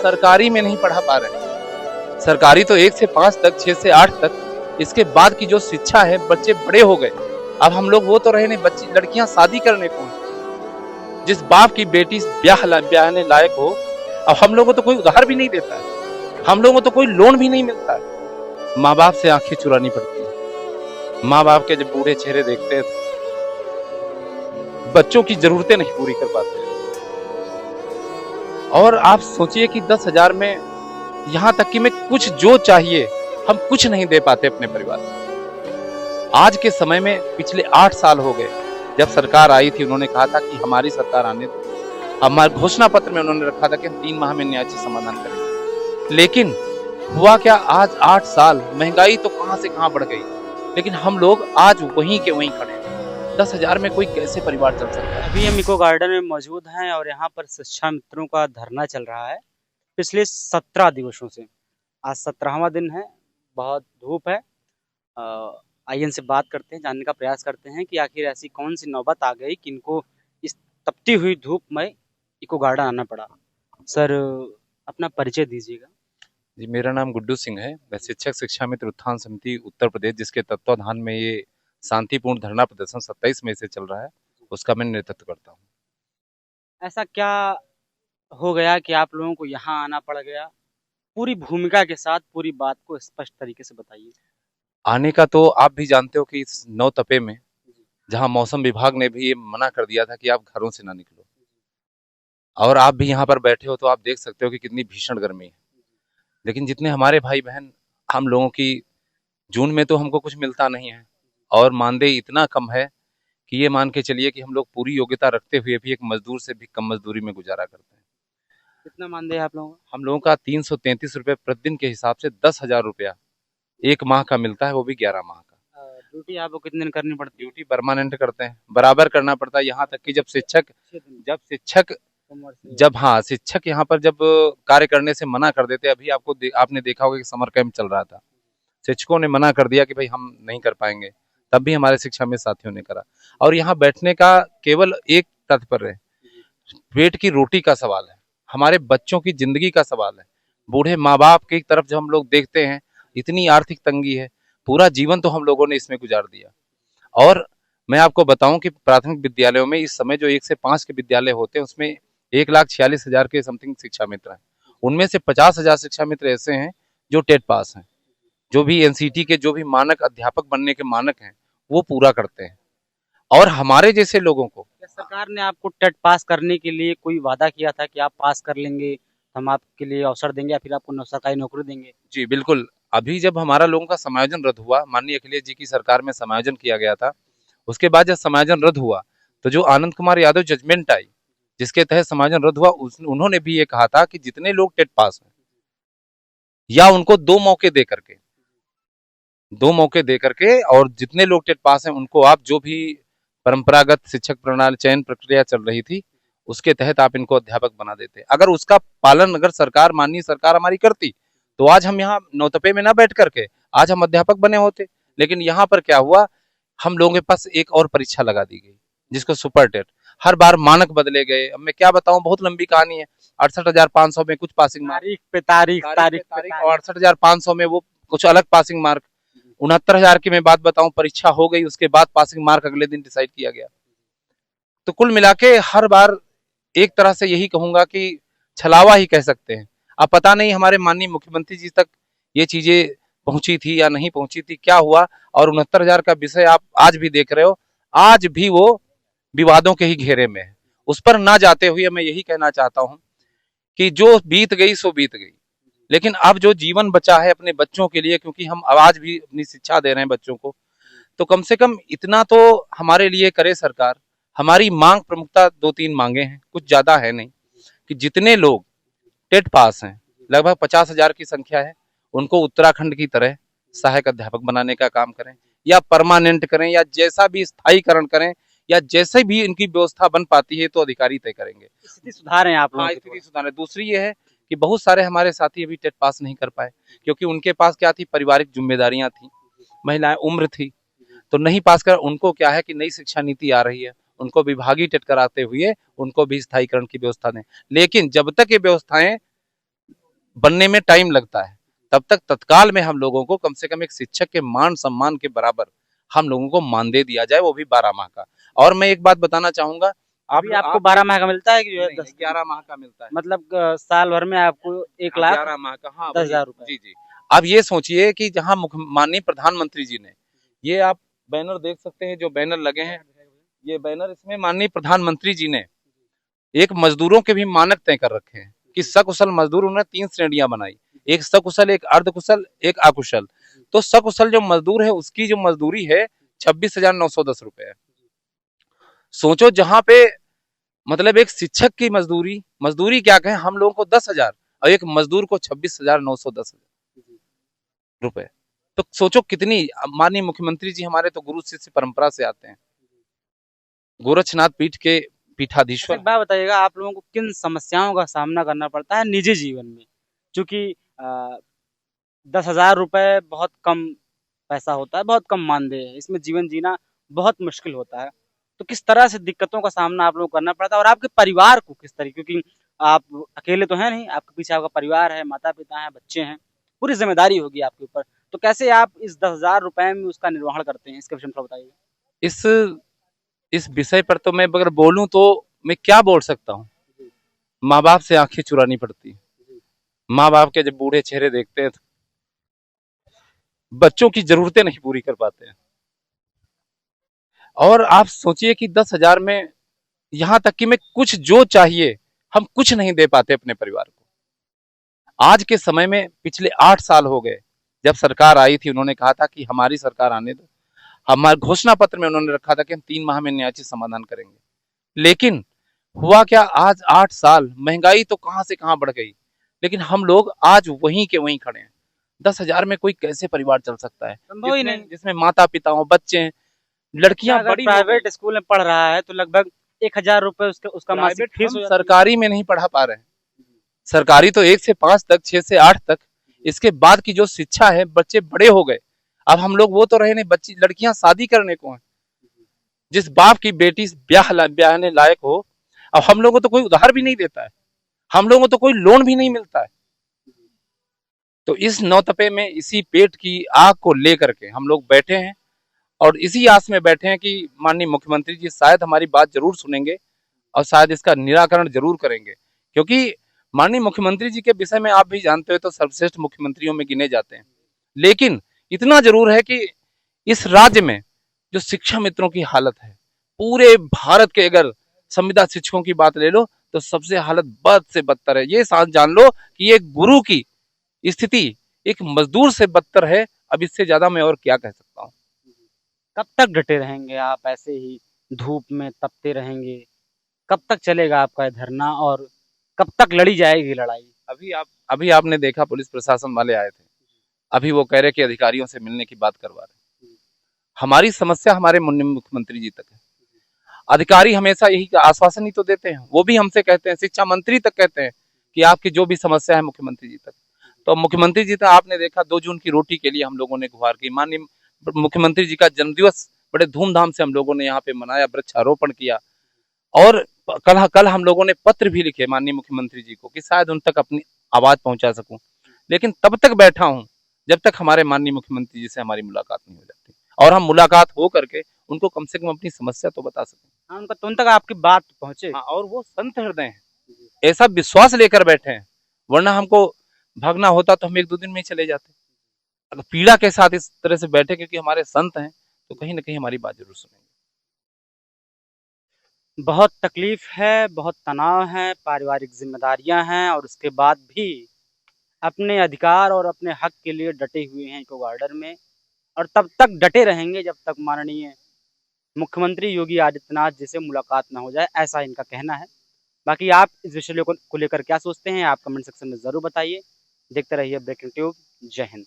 सरकारी में नहीं पढ़ा पा रहे। सरकारी तो 1 से 5 तक, 6 से 8 तक, इसके बाद की जो शिक्षा है, बच्चे बड़े हो गए। अब हम लोग वो तो रहे नहीं, बच्ची लड़कियां शादी करने को हैं। जिस बाप की बेटी ब्याहने लायक हो, अब हम लोगों को तो कोई उधार भी नहीं देता है, हम लोगों को तो कोई लोन भी नहीं मिलता है। माँ बाप से आंखें चुरानी पड़ती है। माँ बाप के जब बूढ़े चेहरे देखते हैं तो बच्चों की जरूरतें नहीं पूरी कर पाते। और आप सोचिए कि 10,000 में यहाँ तक कि मैं कुछ जो चाहिए हम कुछ नहीं दे पाते अपने परिवार को। आज के समय में पिछले 8 साल हो गए जब सरकार आई थी, उन्होंने कहा था कि हमारी सरकार आने दो। हमारे घोषणा पत्र में उन्होंने रखा था कि हम 3 माह में न्यायिक समाधान करेंगे। लेकिन हुआ क्या, आज 8 साल महंगाई तो कहां से कहां बढ़ गई, लेकिन हम लोग आज वहीं के वहीं खड़े हैं। 10,000 में कोई कैसे परिवार चल सकता है। अभी हम इको गार्डन में मौजूद हैं और यहाँ पर शिक्षा मित्रों का धरना चल रहा है पिछले 17 दिवसों से। आज 17वां दिन है, बहुत धूप है। आइए इनसे बात करते हैं, जानने का प्रयास करते हैं कि आखिर ऐसी कौन सी नौबत आ गई कि इनको इस तपती हुई धूप में इको गार्डन आना पड़ा। सर, अपना परिचय दीजिएगा। जी, मेरा नाम गुड्डू सिंह है। मैं शिक्षक शिक्षा मित्र उत्थान समिति उत्तर प्रदेश, जिसके तत्वाधान में ये शांतिपूर्ण धरना प्रदर्शन 27 मई से चल रहा है, उसका मैं नेतृत्व करता हूँ। ऐसा क्या हो गया कि आप लोगों को यहाँ आना पड़ गया? पूरी भूमिका के साथ पूरी बात को स्पष्ट तरीके से बताइए। आने का तो आप भी जानते हो कि इस नौतपे में, जहाँ मौसम विभाग ने भी ये मना कर दिया था कि आप घरों से ना निकलो, और आप भी यहाँ पर बैठे हो तो आप देख सकते हो कि कितनी भीषण गर्मी है। लेकिन जितने हमारे भाई बहन, हम लोगों की जून में तो हमको कुछ मिलता नहीं है, और मानदेय इतना कम है कि ये मान के चलिए कि हम लोग पूरी योग्यता रखते हुए भी एक मजदूर से भी कम मजदूरी में गुजारा करते हैं। कितना मानदेय है आप लोगों का? हम लोगों का 333 रुपये प्रतिदिन के हिसाब से 10,000 रुपया 1 माह का मिलता है, वो भी 11 माह का। ड्यूटी आपको कितने दिन करनी पड़ती है? ड्यूटी परमानेंट करते हैं, बराबर करना पड़ता है। यहाँ तक कि जब शिक्षक जब शिक्षक सोमवार से जब हाँ शिक्षक यहाँ पर जब कार्य करने से मना कर देते, अभी आपने देखा होगा कि समर कैंप चल रहा था, शिक्षकों ने मना कर दिया कि भाई हम नहीं कर पाएंगे, तब भी हमारे शिक्षा में साथियों ने करा। और यहाँ बैठने का केवल एक तात्पर्य है, पेट की रोटी का सवाल है, हमारे बच्चों की जिंदगी का सवाल है। बूढ़े माँ बाप की तरफ जब हम लोग देखते हैं, इतनी आर्थिक तंगी है, पूरा जीवन तो हम लोगों ने इसमें गुजार दिया। और मैं आपको बताऊं कि प्राथमिक विद्यालयों में इस समय जो 1 से 5 के विद्यालय होते हैं, उसमें 1,46,000 के समथिंग शिक्षा मित्र हैं। उनमें से 50,000 शिक्षा मित्र ऐसे हैं जो टेट पास हैं, जो भी एनसीटी के जो भी मानक, अध्यापक बनने के मानक हैं, वो पूरा करते हैं। और हमारे जैसे लोगों को, क्या सरकार ने आपको टेट पास करने के लिए कोई वादा किया था कि आप पास कर लेंगे, हम आपके लिए अवसर देंगे या फिर आपको सरकारी नौकरी देंगे? जी बिल्कुल, अभी जब हमारा लोगों का समायोजन रद्द हुआ, माननीय अखिलेश जी की सरकार में समायोजन किया गया था, उसके बाद जब समायोजन रद्द हुआ तो जो आनंद कुमार यादव जजमेंट आई, जिसके तहत समायोजन रद्द हुआ, उन्होंने भी ये कहा था कि जितने लोग टेट पास हैं, या उनको 2 मौके दे करके, और जितने लोग टेट पास हैं उनको आप जो भी परंपरागत शिक्षक प्रणाली चयन प्रक्रिया चल रही थी, उसके तहत आप इनको अध्यापक बना देते। अगर उसका पालन अगर सरकार, माननीय सरकार हमारी करती, तो आज हम यहाँ नौतपे में ना बैठ करके आज हम अध्यापक बने होते। लेकिन यहाँ पर क्या हुआ, हम लोगों के पास एक और परीक्षा लगा दी गई, जिसको सुपर टेट। हर बार मानक बदले गए। अब मैं क्या बताऊं, बहुत लंबी कहानी है। 68,500 में कुछ पासिंग मार्क, तारीख पे तारीख, तारीख पे तारीख, तारीख। और 68,500 में वो कुछ अलग पासिंग मार्क। 69,000 की मैं बात बताऊं, परीक्षा हो गई, उसके बाद पासिंग मार्क अगले दिन डिसाइड किया गया। तो कुल मिला के हर बार एक तरह से यही कहूंगा कि छलावा ही कह सकते हैं। अब पता नहीं हमारे माननीय मुख्यमंत्री जी तक ये चीजें पहुंची थी या नहीं पहुंची थी, क्या हुआ। और 69,000 का विषय आप आज भी देख रहे हो, आज भी वो विवादों के ही घेरे में है। उस पर ना जाते हुए मैं यही कहना चाहता हूं कि जो बीत गई सो बीत गई, लेकिन अब जो जीवन बचा है अपने बच्चों के लिए, क्योंकि हम आज भी अपनी शिक्षा दे रहे हैं बच्चों को, तो कम से कम इतना तो हमारे लिए करे सरकार। हमारी मांग प्रमुखता 2-3 मांगे हैं, कुछ ज्यादा है नहीं, कि जितने लोग टेट पास हैं, लगभग 50,000 की संख्या है, उनको उत्तराखंड की तरह सहायक अध्यापक बनाने का काम करें, या परमानेंट करें, या जैसा भी स्थायीकरण करें, या जैसे भी इनकी व्यवस्था बन पाती है तो अधिकारी तय करेंगे। स्थिति सुधार है आप लोगों हाँ, की स्थिति थोड़ा। सुधार है। दूसरी ये है कि बहुत सारे हमारे साथी अभी टेट पास नहीं कर पाए, क्योंकि उनके पास क्या थी, पारिवारिक जिम्मेदारियां थी, महिलाएं, उम्र थी, तो नहीं पास कर। उनको क्या है कि नई शिक्षा नीति आ रही है, उनको विभागीय टेट कराते हुए उनको भी स्थायीकरण की व्यवस्था दें। लेकिन जब तक ये व्यवस्थाएं बनने में टाइम लगता है, तब तक तत्काल में हम लोगों को कम से कम एक शिक्षक के मान सम्मान के बराबर हम लोगों को मानदेय दिया जाए, वो भी 12 माह का। और मैं एक बात बताना चाहूंगा, अभी आपको 12 माह का मिलता है कि जो है 11 माह का मिलता है, मतलब साल भर में आपको 1,00,000 11 माह का, हाँ 10,000 रुपए। जी जी। अब ये सोचिए कि जहाँ माननीय प्रधानमंत्री जी ने, ये आप बैनर देख सकते हैं, जो बैनर लगे हैं, ये बैनर, इसमें माननीय प्रधानमंत्री जी ने एक मजदूरों के भी मानक तय कर रखे हैं कि सकुशल मजदूर, उन्होंने 3 श्रेणियां बनाई, एक सकुशल, एक अर्धकुशल, एक अकुशल। तो सकुशल जो मजदूर है उसकी जो मजदूरी है 26,910 रुपए है। सोचो, जहां पे मतलब एक शिक्षक की मजदूरी मजदूरी क्या कहें, हम लोगों को 10,000 और एक मजदूर को 26,910 रुपए। तो सोचो कितनी, माननीय मुख्यमंत्री जी हमारे तो गुरु शिष्य परंपरा से आते हैं, गोरक्षनाथ पीठ के अच्छा, पीठाधीश्वर। एक बात बताइएगा, आप लोगों को किन समस्याओं का सामना करना पड़ता है निजी जीवन में? क्योंकि 10,000 रुपए बहुत कम पैसा होता है, बहुत कम मानदेय है, इसमें जीवन जीना बहुत मुश्किल होता है। तो किस तरह से दिक्कतों का सामना आप लोगों को करना पड़ता है और आपके परिवार को किस तरीके, क्योंकि आप अकेले तो हैं नहीं, आपके पीछे आपका परिवार है, माता-पिता हैं, बच्चे हैं, पूरी ज़िम्मेदारी होगी आपके ऊपर। तो कैसे आप इस 10,000 रुपए में उसका निर्वहन करते हैं? इसके विषय में थोड़ा बताइए। इस इस विषय पर तो मैं अगर बोलूं तो मैं क्या बोल सकता हूँ। जी, माँ बाप से आंखें चुरानी पड़ती है। जी, माँ बाप के जब बूढ़े चेहरे देखते हैं तो बच्चों की जरूरतें नहीं पूरी कर पाते हैं। और आप सोचिए कि 10,000 में यहाँ तक कि मैं कुछ जो चाहिए हम कुछ नहीं दे पाते अपने परिवार को। आज के समय में पिछले 8 साल हो गए, जब सरकार आई थी उन्होंने कहा था कि हमारी सरकार आने दो, हमारे घोषणा पत्र में उन्होंने रखा था कि हम 3 माह में न्याय समाधान करेंगे। लेकिन हुआ क्या, आज 8 साल महंगाई तो कहां से कहां बढ़ गई, लेकिन हम लोग आज वहीं के वहीं खड़े हैं। 10,000 में कोई कैसे परिवार चल सकता है, संभव ही नहीं। जिसमें माता पिता हो, बच्चे हैं, अच्छा, लड़कियां अगर बड़ी हो गई। प्राइवेट स्कूल में पढ़ रहा है तो लगभग 1,000 रुपए उसका मासिक प्राइवेट फीस हम हो जाती है। सरकारी में नहीं पढ़ा पा रहे हैं। सरकारी तो 1 से 5 तक, 6 से 8 तक, इसके बाद की जो शिक्षा है, बच्चे बड़े हो गए, अब हम लोग वो तो रहे नहीं, बच्ची लड़कियां शादी करने को हैं। जिस बाप की बेटी ब्याहने लायक हो, अब हम लोगों को तो कोई उधार भी नहीं देता है, हम लोगों को तो कोई लोन भी नहीं मिलता है। तो इस नौतपे में, इसी पेट की आग को लेकर के हम लोग बैठे हैं, और इसी आस में बैठे हैं कि माननीय मुख्यमंत्री जी शायद हमारी बात जरूर सुनेंगे और शायद इसका निराकरण जरूर करेंगे। क्योंकि माननीय मुख्यमंत्री जी के विषय में आप भी जानते हो तो सर्वश्रेष्ठ मुख्यमंत्रियों में गिने जाते हैं। लेकिन इतना जरूर है कि इस राज्य में जो शिक्षा मित्रों की हालत है, पूरे भारत के अगर संविदा शिक्षकों की बात ले लो तो सबसे हालत बद से बदतर है। ये जान लो कि एक गुरु की स्थिति एक मजदूर से बदतर है। अब इससे ज्यादा मैं और क्या कह सकता हूँ। कब तक डटे रहेंगे आप ऐसे ही धूप में तपते रहेंगे? कब तक चलेगा आपका ये धरना और कब तक लड़ी जाएगी लड़ाई? अभी आपने देखा पुलिस प्रशासन वाले आए थे, अभी वो कह रहे कि अधिकारियों से मिलने की बात करवा रहे। हमारी समस्या हमारे मुख्यमंत्री जी तक है। अधिकारी हमेशा यही आश्वासन ही तो देते हैं, वो भी हमसे कहते हैं, शिक्षा मंत्री तक कहते हैं कि आपकी जो भी समस्या है मुख्यमंत्री जी तक। तो मुख्यमंत्री जी तक आपने देखा 2 जून की रोटी के लिए हम लोगों ने गुहार की। माननीय मुख्यमंत्री जी का जन्मदिवस बड़े धूमधाम से हम लोगों ने यहाँ पे मनाया, वृक्षारोपण किया, और कल हम लोगों ने पत्र भी लिखे माननीय मुख्यमंत्री जी को कि शायद उन तक अपनी आवाज पहुंचा सकूं। लेकिन तब तक बैठा हूं जब तक हमारे माननीय मुख्यमंत्री जी से हमारी मुलाकात नहीं हो जाती, और हम मुलाकात हो करके उनको कम से कम अपनी समस्या तो बता सकें। हाँ, उनका तो उन तक आपकी बात पहुँचे। हाँ, और वो संत हृदय हैं, ऐसा विश्वास लेकर बैठे हैं, वरना हमको भागना होता तो हम 1-2 दिन में ही चले जाते। अगर पीड़ा के साथ इस तरह से बैठे क्योंकि हमारे संत हैं, तो कहीं ना कहीं हमारी बात जरूर सुनेंगे। बहुत तकलीफ है, बहुत तनाव है, पारिवारिक ज़िम्मेदारियाँ हैं और उसके बाद भी अपने अधिकार और अपने हक के लिए डटे हुए हैं इको गार्डन में, और तब तक डटे रहेंगे जब तक माननीय मुख्यमंत्री योगी आदित्यनाथ जी से मुलाकात ना हो जाए, ऐसा इनका कहना है। बाकी आप इस विषय को लेकर क्या सोचते हैं, आप कमेंट सेक्शन में ज़रूर बताइए। देखते रहिए ब्रेकिंग ट्यूब। जय हिंद।